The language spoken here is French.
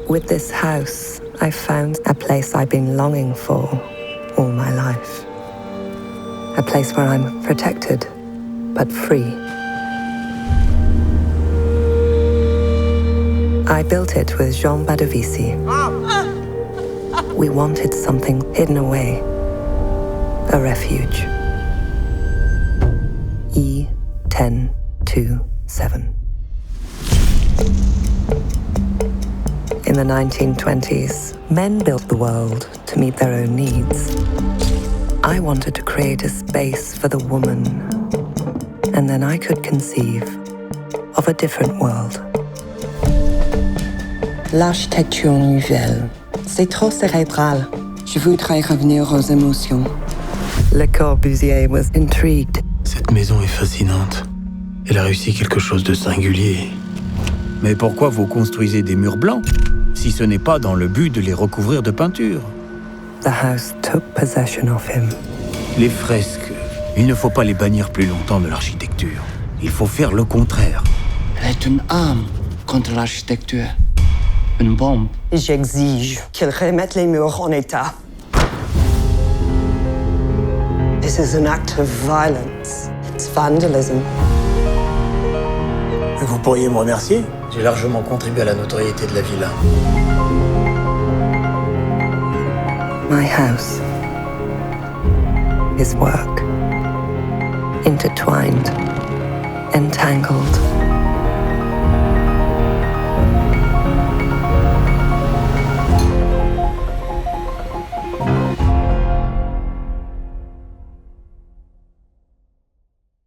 With this house, I found a place I've been longing for all my life. A place where I'm protected, but free. I built it with Jana Badovich. We wanted something hidden away. A refuge. E.1027. In the 1920s, men built the world to meet their own needs. I wanted to create a space for the woman, and then I could conceive of a different world. L'architecture nouvelle, c'est trop cérébral. Je voudrais revenir aux émotions. Le Corbusier was intrigued. Cette maison est fascinante. Elle a réussi quelque chose de singulier. Mais pourquoi vous construisez des murs blancs si ce n'est pas dans le but de les recouvrir de peinture? The house took possession of him. Les fresques, il ne faut pas les bannir plus longtemps de l'architecture. Il faut faire le contraire. Elle est une arme contre l'architecture. Une bombe. J'exige qu'ils remettent les murs en état. This is an act of violence. It's vandalism. Vous pourriez me remercier? J'ai largement contribué à la notoriété de la villa. My house. His work. Intertwined. Entangled.